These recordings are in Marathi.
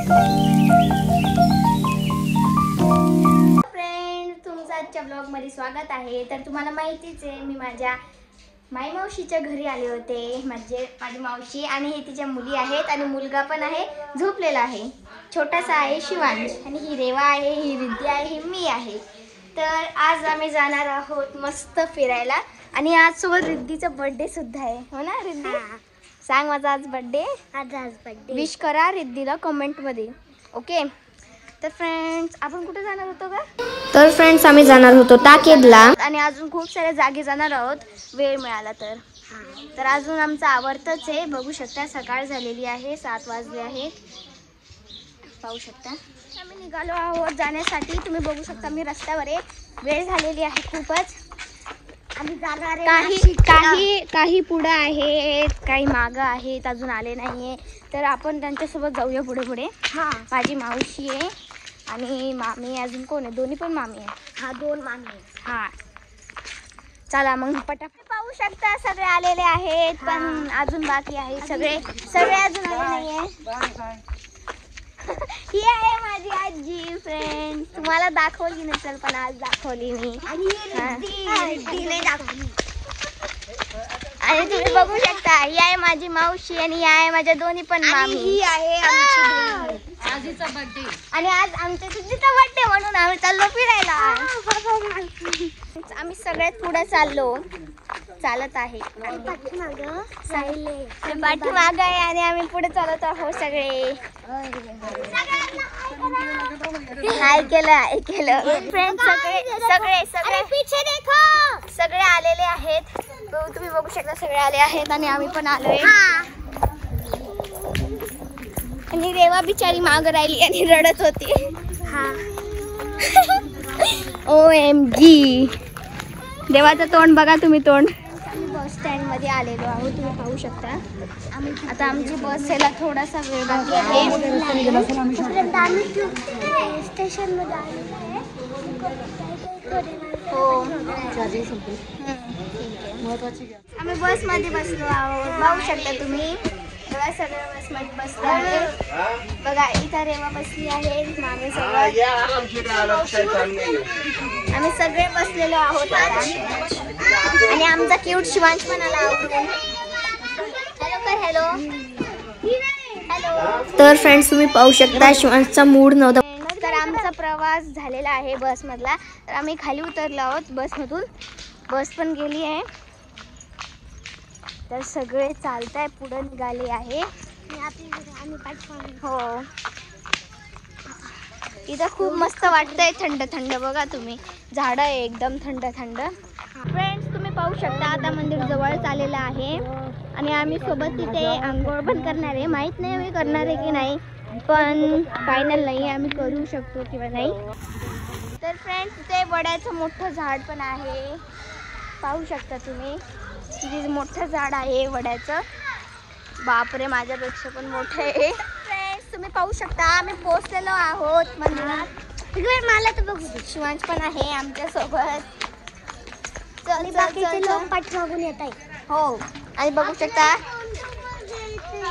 फ्रेंड्स, तुमचं आजच्या ब्लॉगमध्ये स्वागत आहे. तर तुम्हाला माहितीच आहे, मी माझ्या मावशीच्या घरी आले होते. माझी मावशी आणि हे तिच्या मुली आहेत आणि मुलगा पण आहे, झोपलेला आहे. छोटासा आहे शिवांश आणि ही रेवा आहे, ही रिद्धी आहे, ही मी आहे. तर आज आम्ही जाणार आहोत मस्त फिरायला आणि आज सोबत रिद्धीचा बर्थडे सुद्धा आहे. हो ना रिद्धी? सांग माझा आज बर्थडे. विश करा रिद्धीला कमेंटमध्ये. ओके. तर फ्रेंड्स, आपण कुठे जाणार होतो का? तर फ्रेंड्स, आम्ही जाणार होतो टाकेदला आणि अजून खूप साऱ्या जागी जाणार आहोत, वेळ मिळाला तर. तर अजून आमचं आवडतंच आहे. बघू शकता सकाळ झालेली आहे, 7 वाजले आहेत. पाहू शकता आम्ही निघालो आहोत जाण्यासाठी. तुम्ही बघू शकता मी रस्त्यावर आहे. वेळ झालेली आहे खूपच. आम्ही जाणार आहे. काही पुढं आहेत, काही मागं आहेत, अजून आले नाहीये. तर आपण त्यांच्यासोबत जाऊया पुढे पुढे. माझी मावशी आहे आणि मामी. अजून कोण आहे? दोन्ही पण मामी आहे. 2 मामी आहे. चला मग पटापट. पाहू शकता सगळे आलेले आहेत, पण अजून बाकी आहे. सगळे अजून आले नाहीये. ही आहे माझी आजी. फ्रेंड, तुम्हाला दाखवली नसेल पण आज दाखवली मी. आणि तुम्ही बघू शकता, ही आहे माझी मावशी आणि ही आहे माझ्या दोन्ही पण मामी. ही आहे आजीचा बर्थडे आणि आज आमच्या सिद्धीचा बर्थडे म्हणून आम्ही चाललो फिरायला. आम्ही सगळ्यात पुढे चालत आहे. पाठीमाग आहे आणि आम्ही पुढे चालत आहोत. सगळे हाय केलं. फ्रेंड्स, सगळे आलेले आहेत. तुम्ही बघू शकता सगळे आले आहेत आणि आम्ही पण आलोय. आणि रेवा बिचारी माग राहिली आणि रडत होती. OMG. देवाचं तोंड बघा तुम्ही. तोंड. बस स्टँड मध्ये आलेलो आहोत, तुम्ही पाहू शकता. आता आमची बस यायला थोडासा वेळ बाकी आहे. स्टेशन मध्ये हो. आम्ही बस मध्ये बसलो आहोत, पाहू शकता तुम्ही. सगळं बस मध्ये बसलो आहे. बघा इथं रेवा बसली आहे, मामी सोबत. आम्ही सगळे बसलेलो आहोत आणि आमचा क्यूट शिवांश पण आला आवडून. हॅलो. तर फ्रेंड्स, तुम्ही पाहू शकता शिवांशचा मूड नव्हता. तर आमचा प्रवास झालेला आहे बस मधला. तर आम्ही खाली उतरलो आहोत बसमधून. बस पण गेली आहे. तर सगळे चालताय, पुढे निघाले आहे. हो. इथं खूप मस्त वाटतंय, थंड थंड. बघा तुम्ही, झाडं आहे एकदम थंड थंड. फ्रेंड्स, तुम्ही पाहू शकता आता मंदिर जवळच आलेलं आहे आणि आम्ही सोबत तिथे आंघोळ पण करणार आहे. माहित नाही आम्ही करणार आहे की नाही, पण फायनल नाही, आम्ही करू शकतो किंवा नाही. तर फ्रेंड्स, तिथे वडाचं मोठं झाड पण आहे. पाहू शकता तुम्ही, किती मोठं झाड आहे वडाचं. बापरे, माझ्यापेक्षा पण मोठं आहे. फ्रेंड्स, तुम्ही पाहू शकता आम्ही पोहोचलेलो आहोत मंदिरात. मला तर बघू. शिवांश पण आहे आमच्या सोबत. बाकीचे लोक पाठीमागून येत आहे. हो. आणि बघू शकता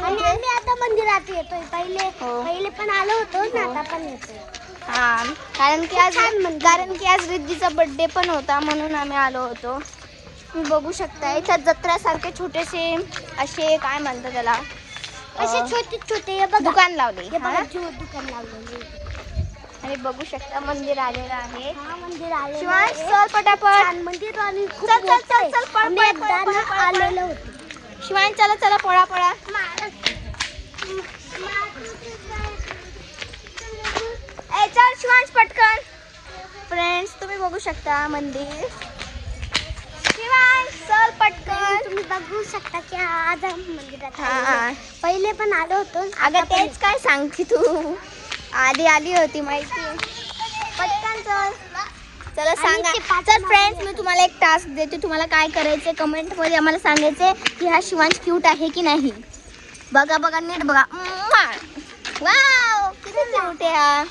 आम्ही आता मंदिरात येतोय. पहिले पण आलो होतो ना, आता पण येतोय. कारण की आज रिद्धीचा बर्थडे पण होता म्हणून आम्ही आलो होतो. तुम्ही बघू शकता इथं जत्रासारखे छोटेसे असे काय म्हणतात त्याला, असे छोटे दुकान लावले. दुकान लावले आणि बघू शकता मंदिर आलेलं आहे. शिवांश, चल पटापट. मंदिर आलेलं होतं. शिवांश, चला पळा. चल शिवांश, पटकन. फ्रेंड्स, तुम्ही बघू शकता मंदिर. शिवांश, चल पटकन. तुम्ही बघू शकता की आज मंदिरात पहिले पण आलो होतो. अगं तेच काय सांगते तू, आली होती माहिती. पटकन चला सांगा. चल फ्रेंड्स, मी तुम्हाला एक टास्क देते. तुम्हाला काय करायचे कमेंट मध्ये आम्हाला सांगायचे की हा शिवांश क्यूट आहे की नाही. बघा नीट बघा. वाव, किती क्यूट आहे हा.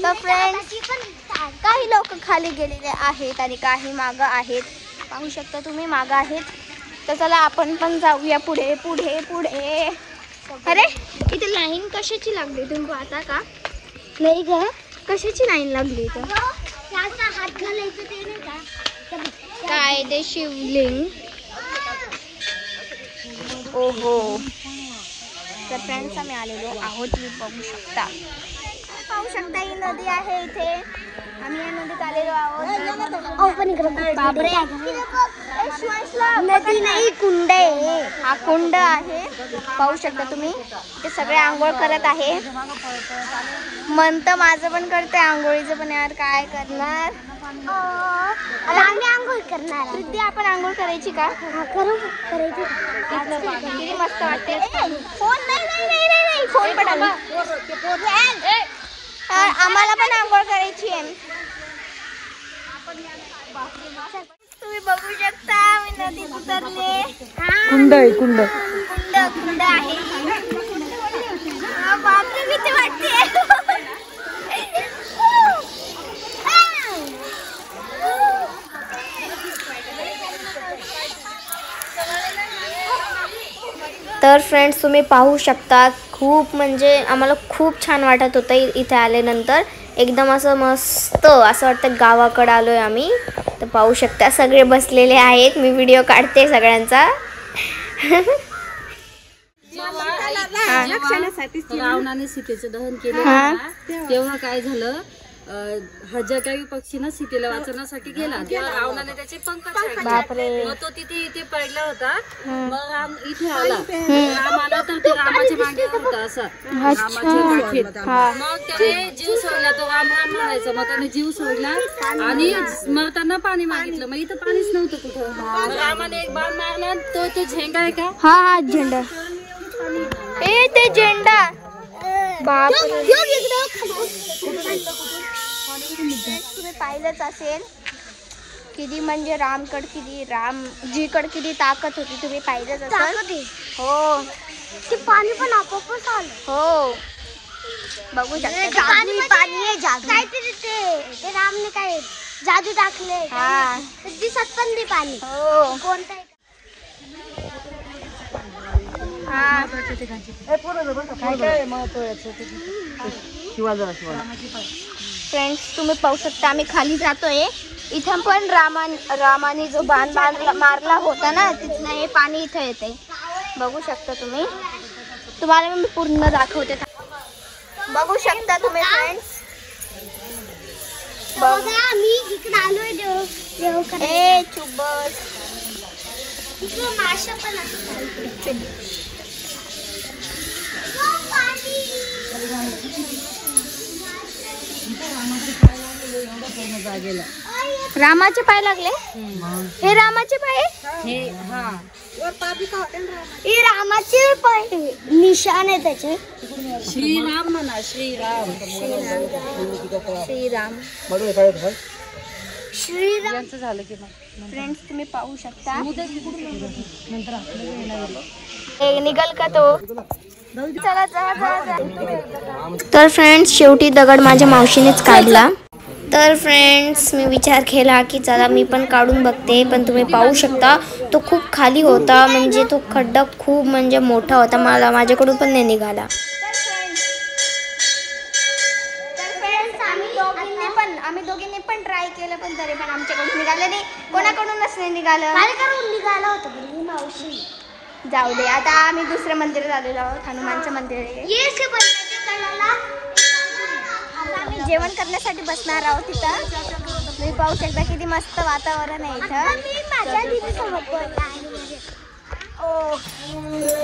तर फ्रेंड्स, काही लोक खाली गेलेले आहेत आणि काही मागं आहेत. पाहू शकता तुम्ही, मागं आहेत. तर चला आपण पण जाऊया पुढे. अरे इथे लाईन कशाची लागली तुम्ही पाहता का? नाही ग, कशाची लाईन लागली इथं? हात घालायचं ते नाही का? काय ते शिवलिंग. ओहो. तर फ्रेंड्स आम्ही आलेलो आहोत, तुम्ही बघू शकता. ही नदी आहे इथे. आम्ही या नदीत आलेलो आहोत. बापरे, नदी नाही, कुंड आहे. हा कुंड आहे, पाहू शकता तुम्ही. ते सगळे आंघोळ करत आहे. मन तर माझं पण करते आंघोळीचं, पण यार काय करणार. आम्ही आंघोळ करणार. सिद्धी आपण आंघोळ करायची का? करायची. किती मस्त वाटते. फोन नाही, फोन पडाला. आम्हाला पण आंघोळ करायची आहे. तुम्ही बघू शकता मी नदीत उतरले. कुंड आहे, कुंड आहे. बापरे, भीती वाटते. तर फ्रेंड्स तुम्ही पाहू शकता, खूप म्हणजे आम्हाला खूप छान वाटत होतं इथे आल्यानंतर. एकदम असं मस्त असं वाटतं गावाकडे आलोय आम्ही. तर पाहू शकता सगळे बसलेले आहेत. मी व्हिडिओ काढते सगळ्यांचा. रावणाने सीतेचं दहन केलं तेव्हा काय झालं, हा जटायू पक्षी ना सीतेला वाचवण्यासाठी गेला, तेव्हा रावणाने त्याचे पंख छाडले. मग तो तिथे पडला होता. मग राम इथे आला. राम आला तर ते रामाच्या मांडीवर होता असा, रामाच्या राखेत. मग त्याने जीव सोडला. तो राम राम म्हणायचा. मग त्याने जीव सोडला आणि मरताना पाणी मागितलं. मग इथं पाणीच नव्हतं कुठं. मग रामाने एक बाण मारला. तो झेंडा आहे का? हा झेंडा. ते झेंडा. बापरे, तुम्ही पाहिलंच असेल किती म्हणजे रामजीकड किती ताकद होती. तुम्ही पाहिलंच असेल. हो, ते पाणी पण आपोआपच आलं. हो, बघू शकता. पाणी आहे जादू. काहीतरी ते रामने काय जादू टाकले. हा, दिसत पण ते पाणी. हो, कोणतं फ्रेंड्स तुम्ही पाहू शकता आम्ही खाली जातोय. इथं पण रामाने जो बाण मारला होता ना, तिथलं हे पाणी इथं येते. बघू शकता तुम्ही. तुम्हाला मी पूर्ण दाखवते. बघू शकता तुम्ही फ्रेंड्स. आम्ही इकडे आलोय चुप बस. माशा पण रामाचे पाय लागले. हे रामाचे पाय. हे रामाचे पाय निशाण आहे त्याचे. श्रीराम म्हणा. श्रीराम झालं की फ्रेंड्स तुम्ही पाहू शकता. निघाल का तो. चला. तर फ्रेंड्स शेवटी दगड माझ्या मावशीनेच काढला. तर फ्रेंड्स मी विचार केला की चला मी पण काढून बघते. पण तुम्ही पाहू शकता तो खूप खाली होता. म्हणजे तो खड्डा खूप म्हणजे मोठा होता. माझ्याकडून पण नाही निघाला. आम्ही दोघींनी पण ट्राय केलं, पण तरी पण आमच्याकडून निघालं नाही. कोणाकडूनच नाही निघालं. निघालं होतं मावशी. जाऊ दे, आता आम्ही दुसऱ्या मंदिरात आलेलो आहोत. हनुमानचं मंदिर आहे. आता आम्ही जेवण करण्यासाठी बसणार आहोत तिथं. तुम्ही पाहू शकता किती मस्त वातावरण आहे इथं.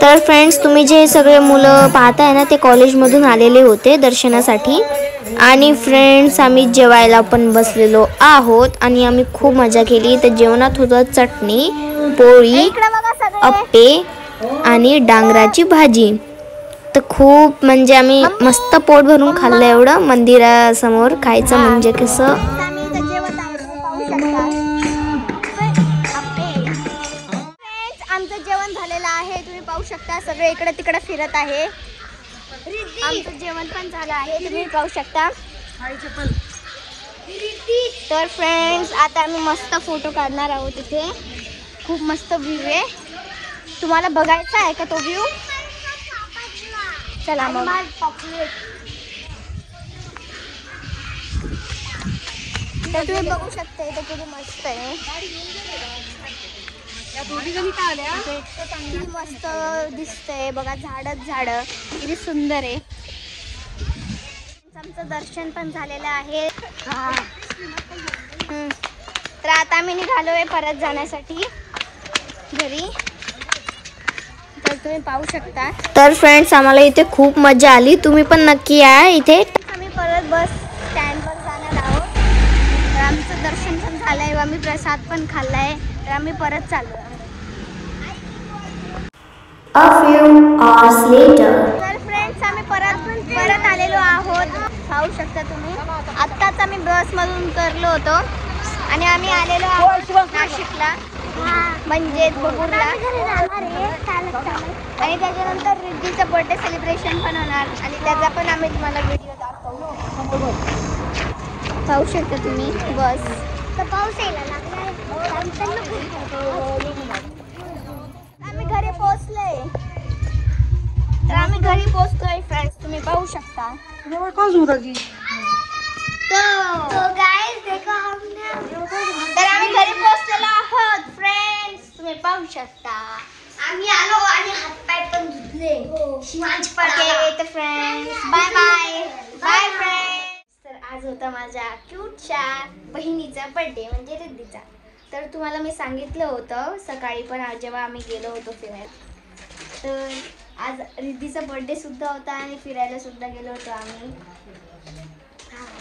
तर फ्रेंड्स तुम्ही जे सगळे मुलं पाहताय ना, ते कॉलेजमधून आलेले होते दर्शनासाठी. आणि फ्रेंड्स आम्ही जेवायला पण बसलेलो आहोत आणि आम्ही खूप मजा केली. तर जेवणात होतं चटणी, पोळी, अप्पे आणि डांगराची भाजी. तर खूप म्हणजे आम्ही मस्त पोट भरून खाल्लं. एवढं मंदिरासमोर खायचं म्हणजे कसं. आमचं जेवण झालेलं आहे. तुम्ही पाहू शकता सगळे इकडे तिकडे फिरत आहे. आमचं जेवण पण झालं आहे. तुम्ही पाहू शकता. तर फ्रेंड्स आता आम्ही मस्त फोटो काढणार आहोत. इथे खूप मस्त व्ह्यू आहे. तुम्हाला बघायचा आहे का तो व्ह्यू. चला मग. तर तुम्ही बघू शकता इथे किती मस्त आहे. किती मस्त दिसतंय बघा. झाडच झाड किती सुंदर आहे. आमचं दर्शन पण झालेलं आहे. तर आता आम्ही निघालोय परत जाण्यासाठी घरी. तर तुम्ही पाहू शकता. तर फ्रेंड्स आम्हाला इथे खूप मजा आली. तुम्ही पण नक्की या इथे. आम्ही परत बस स्टँडवर जाणार आहोत. तर आमचं दर्शन पण झालंय. आम्ही प्रसाद पण खाल्लाय. तर आम्ही परत चाललो. A few hours later. तर फ्रेंड्स आम्ही परत आलेलो आहोत. पाहू शकता तुम्ही. आत्ताच आम्ही बसमधून उतरलो होतो आणि आम्ही आलेलो आहोत नाशिकला, म्हणजे भोपूरला. आणि त्याच्यानंतर रिद्धीचं बर्थडे सेलिब्रेशन पण होणार आणि त्याचा पण आम्ही तुम्हाला व्हिडिओ दाखवू. पाहू शकता तुम्ही बस. तर पाऊस यायला लागला. आम्ही घरी पोहोचलोय. तर आम्ही घरी पोहोचतोय फ्रेंड्स. तुम्ही पाहू शकता. तर आम्ही घरी पोहोचलेलो आहोत फ्रेंड्स. तुम्ही पाहू शकता. आम्ही आलो आणि हातपाय पण धुतले. तर friends bye bye bye friends. तर आज होता माझ्या क्यूटच्या बहिणीचा बर्थडे म्हणजे रिद्धीचा. तर तुम्हाला मी सांगितलं होतं सकाळी पण आज जेव्हा आम्ही गेलो होतो फिरायला. तर आज रिद्धीचा बर्थडे सुद्धा होता आणि फिरायला सुद्धा गेलो होतो आम्ही.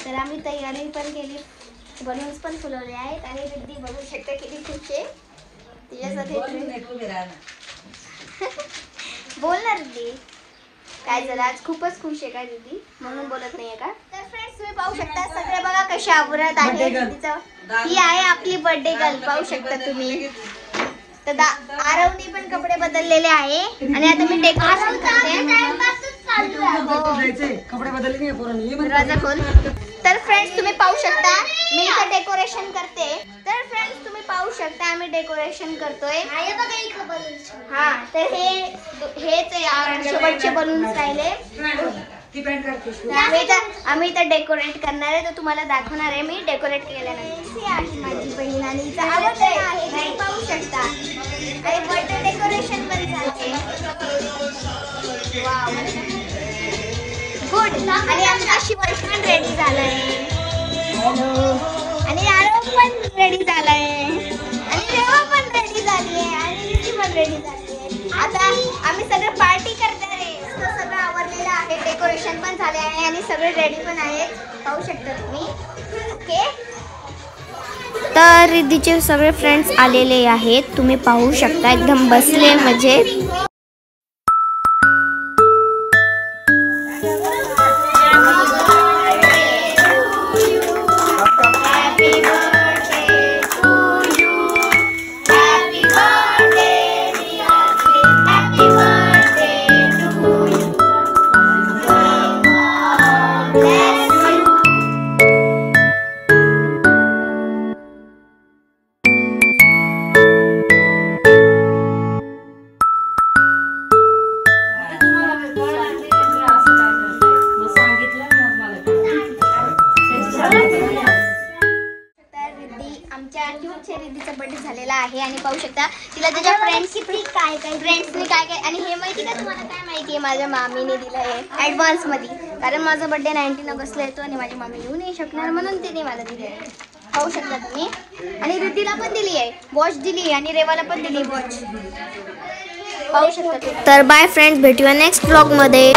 तर आम्ही तयारी पण केली. बलून्स पण फुलवले आहेत आणि रिद्धी बघू शकता किती खुश आहे. तिच्यासाठी बोल ना रिद्धी. काय झालं आज खूपच खुश आहे का रिद्धी म्हणून बोलत नाहीये का? तर फ्रेंड्स तुम्ही पाहू शकता सगळे बघा कशी आवरत आहे रिद्धीचं. ही आहे आपली बर्थडे गर्ल. पाहू शकता तुम्ही. तर आरवने पण कपडे बदललेले आहे आणि आता मी डेकोरेशन करते. कपडे बदलले दरवाजा खोल. तर फ्रेंड्स तुम्ही पाहू शकता मी इथे डेकोरेशन करते. तर फ्रेंड्स तुम्ही पाहू शकता आम्ही डेकोरेशन करतोय. हा तर हेच शेवटचे बलून्स राहिले. आम्ही इथे डेकोरेट करणार आहे. तर तुम्हाला दाखवणार आहे मी डेकोरेट केल्यानंतर. ही आहे माझी बहीण आणि हिचा आवडता आहे. तुम्ही पाहू शकता. आणि बर्थडे डेकोरेशन पण झाले. गुड. आणि आमचा शिवाय पण रेडी झालाय. आणि आरव पण रेडी झालाय. आणि रेवा पण रेडी झाली आहे. आणि रिद्धी पण रेडी झाली आहे. आता आम्ही सगळं पार्टी करणार आहे. सगळं आवरलेलं आहे. डेकोरेशन पण झाले आहे आणि सगळे रेडी पण आहेत. पाहू शकता तुम्ही. ओके. तर रिद्धीचे सगळे फ्रेंड्स आलेले आहेत. तुम्ही पाहू शकता एकदम बसले म्हणजे. रिद्धीचा बर्थडे झालेला आहे आणि पाहू शकता तिला त्याच्या फ्रेंड्सनी काय आणि हे माहिती का तुम्हाला काय माहिती आहे माझ्या मामीने दिलं आहे ॲडव्हान्स मध्ये. कारण माझा बर्थडे 19 ऑगस्टला येतो आणि माझी मामी येऊ नाही शकणार म्हणून तिने मला दिले आहे. पाहू शकता तुम्ही. आणि रिद्धीला पण दिली आहे वॉच दिली आणि रेवाला पण दिली वॉच. पाहू शकता. तर बाय फ्रेंड्स भेटूया नेक्स्ट ब्लॉग मध्ये.